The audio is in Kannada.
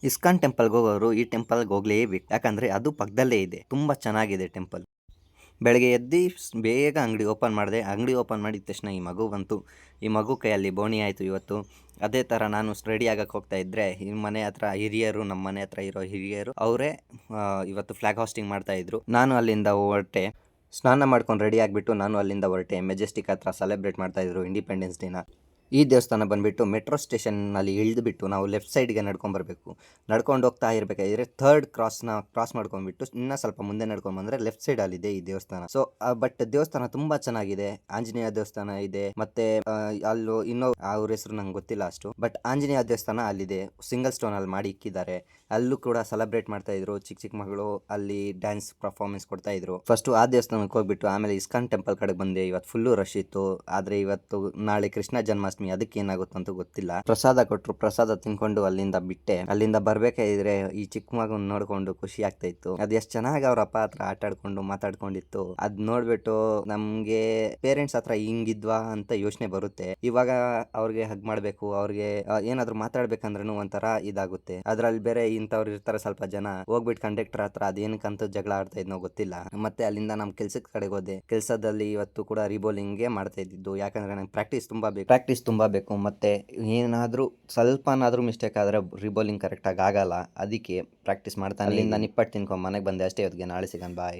ಇಸ್ಕಾನ್ ಟೆಂಪಲ್ಗೆ ಹೋಗೋರು ಈ ಟೆಂಪಲ್ಗೆ ಹೋಗ್ಲೇಬೇಕು, ಯಾಕಂದರೆ ಅದು ಪಕ್ಕದಲ್ಲೇ ಇದೆ. ತುಂಬ ಚೆನ್ನಾಗಿದೆ ಟೆಂಪಲ್. ಬೆಳಗ್ಗೆ ಎದ್ದು ಬೇಗ ಅಂಗಡಿ ಓಪನ್ ಮಾಡಿದೆ. ಅಂಗಡಿ ಓಪನ್ ಮಾಡಿದ ತಕ್ಷಣ ಈ ಮಗು ಬಂತು. ಈ ಮಗು ಕೈಯಲ್ಲಿ ಬೋಣಿ ಆಯಿತು ಇವತ್ತು. ಅದೇ ಥರ ನಾನು ರೆಡಿ ಆಗಕ್ಕೆ ಹೋಗ್ತಾ ಇದ್ದರೆ ಈ ಮನೆ ಹತ್ರ ಹಿರಿಯರು, ನಮ್ಮ ಮನೆ ಹತ್ರ ಇರೋ ಹಿರಿಯರು ಅವರೇ ಇವತ್ತು ಫ್ಲಾಗ್ ಹಾಸ್ಟಿಂಗ್ ಮಾಡ್ತಾಯಿದ್ರು. ನಾನು ಅಲ್ಲಿಂದ ಹೊರಟೆ, ಸ್ನಾನ ಮಾಡ್ಕೊಂಡು ರೆಡಿ ಆಗಿಬಿಟ್ಟು ನಾನು ಅಲ್ಲಿಂದ ಹೊರಟೆ. ಮೆಜೆಸ್ಟಿಕ್ ಹತ್ರ ಸೆಲೆಬ್ರೇಟ್ ಮಾಡ್ತಾಯಿದ್ರು ಇಂಡಿಪೆಂಡೆನ್ಸ್ ಡೇನ. ಈ ದೇವಸ್ಥಾನ ಬಂದುಬಿಟ್ಟು ಮೆಟ್ರೋ ಸ್ಟೇಷನ್ನಲ್ಲಿ ಇಳಿದುಬಿಟ್ಟು ನಾವು ಲೆಫ್ಟ್ ಸೈಡ್ಗೆ ನಡ್ಕೊಂಬರ್ಬೇಕು. ನಡ್ಕೊಂಡು ಹೋಗ್ತಾ ಇರಬೇಕಾದ್ರೆ ಥರ್ಡ್ ಕ್ರಾಸ್ ಮಾಡ್ಕೊಂಡ್ಬಿಟ್ಟು ಇನ್ನೂ ಸ್ವಲ್ಪ ಮುಂದೆ ನಡ್ಕೊಂಡು ಬಂದರೆ ಲೆಫ್ಟ್ ಸೈಡಲ್ಲಿದೆ ಈ ದೇವಸ್ಥಾನ. ಸೊ ಬಟ್ ದೇವಸ್ಥಾನ ತುಂಬ ಚೆನ್ನಾಗಿದೆ. ಆಂಜನೇಯ ದೇವಸ್ಥಾನ ಇದೆ, ಮತ್ತೆ ಅಲ್ಲೂ ಇನ್ನೂ ಅವ್ರ ಹೆಸರು ನಂಗೆ ಗೊತ್ತಿಲ್ಲ ಅಷ್ಟು, ಬಟ್ ಆಂಜನೇಯ ದೇವಸ್ಥಾನ ಅಲ್ಲಿದೆ. ಸಿಂಗಲ್ ಸ್ಟೋನಲ್ಲಿ ಮಾಡಿ ಇಕ್ಕಿದ್ದಾರೆ. ಅಲ್ಲೂ ಕೂಡ ಸೆಲೆಬ್ರೇಟ್ ಮಾಡ್ತಾ ಇದ್ರು. ಚಿಕ್ಕ ಚಿಕ್ಕ ಮಗಳು ಅಲ್ಲಿ ಡ್ಯಾನ್ಸ್ ಪರ್ಫಾರ್ಮೆನ್ಸ್ ಕೊಡ್ತಾ ಇದ್ರು. ಫಸ್ಟು ಆ ದೇವಸ್ಥಾನಕ್ಕೆ ಹೋಗ್ಬಿಟ್ಟು ಆಮೇಲೆ ಇಸ್ಕಾನ್ ಟೆಂಪಲ್ ಕಡೆಗೆ ಬಂದೆ. ಇವತ್ತು ಫುಲ್ಲು ರಶ್ ಇತ್ತು. ಆದರೆ ಇವತ್ತು ನಾಳೆ ಕೃಷ್ಣ ಜನ್ಮಾಷ್ಟಮಿ, ಅದಕ್ಕೆ ಏನಾಗುತ್ತಂತೂ ಗೊತ್ತಿಲ್ಲ. ಪ್ರಸಾದ ಕೊಟ್ಟರು, ಪ್ರಸಾದ ತಿನ್ಕೊಂಡು ಅಲ್ಲಿಂದ ಬಿಟ್ಟೆ. ಅಲ್ಲಿಂದ ಬರ್ಬೇಕಾದ್ರೆ ಈ ಚಿಕ್ಕ ಮಗನ ನೋಡ್ಕೊಂಡು ಖುಷಿ ಆಗ್ತಾ ಇತ್ತು. ಅದು ಎಷ್ಟು ಚೆನ್ನಾಗಿ ಅವ್ರ ಅಪ್ಪ ಹತ್ರ ಆಟ ಆಡ್ಕೊಂಡು ಮಾತಾಡ್ಕೊಂಡಿತ್ತು. ಅದ್ ನೋಡ್ಬಿಟ್ಟು ನಮ್ಗೆ ಪೇರೆಂಟ್ಸ್ ಹತ್ರ ಹಿಂಗಿದ್ವಾ ಅಂತ ಯೋಚನೆ ಬರುತ್ತೆ. ಇವಾಗ ಅವ್ರಿಗೆ ಹಗ್ ಮಾಡ್ಬೇಕು, ಅವ್ರಿಗೆ ಏನಾದ್ರು ಮಾತಾಡ್ಬೇಕಂದ್ರೂ ಒಂಥರ ಇದಾಗುತ್ತೆ. ಅದ್ರಲ್ಲಿ ಬೇರೆ ಇಂಥವ್ರು ಇರ್ತಾರೆ ಸ್ವಲ್ಪ ಜನ. ಹೋಗ್ಬಿಟ್ಟು ಕಂಡಕ್ಟರ್ ಹತ್ರ ಅದೇನಕ್ಕಂತ ಜಗಳ ಆಡ್ತಾ ಇದ್ನೋ ಗೊತ್ತಿಲ್ಲ. ಮತ್ತೆ ಅಲ್ಲಿಂದ ನಮ್ ಕೆಲ್ಸದ ಕಡೆಗೆ ಹೋದೆ. ಕೆಲಸದಲ್ಲಿ ಇವತ್ತು ಕೂಡ ರಿಬೋಲಿಂಗೇ ಮಾಡ್ತಾ ಇದ್ದಿದ್ದು. ಯಾಕಂದ್ರೆ ನಂಗೆ ಪ್ರಾಕ್ಟೀಸ್ ತುಂಬಾ ಬೇಕು. ಮತ್ತೆ ಏನಾದರೂ ಸ್ವಲ್ಪನಾದ್ರೂ ಮಿಸ್ಟೇಕ್ ಆದರೆ ರಿಬೋಲಿಂಗ್ ಕರೆಕ್ಟಾಗಿ ಆಗಲ್ಲ. ಅದಕ್ಕೆ ಪ್ರಾಕ್ಟೀಸ್ ಮಾಡ್ತಾನೆ. ಅಲ್ಲಿಂದ ನಿಪ್ಪಟ್ಟು ತಿನ್ಕೊಂಡು ಮನೆಗೆ ಬಂದೆ ಅಷ್ಟೇ. ಇವತ್ತಿಗೆ ನಾಳೆ ಸಿಗೋಣ, ಬಾಯ್.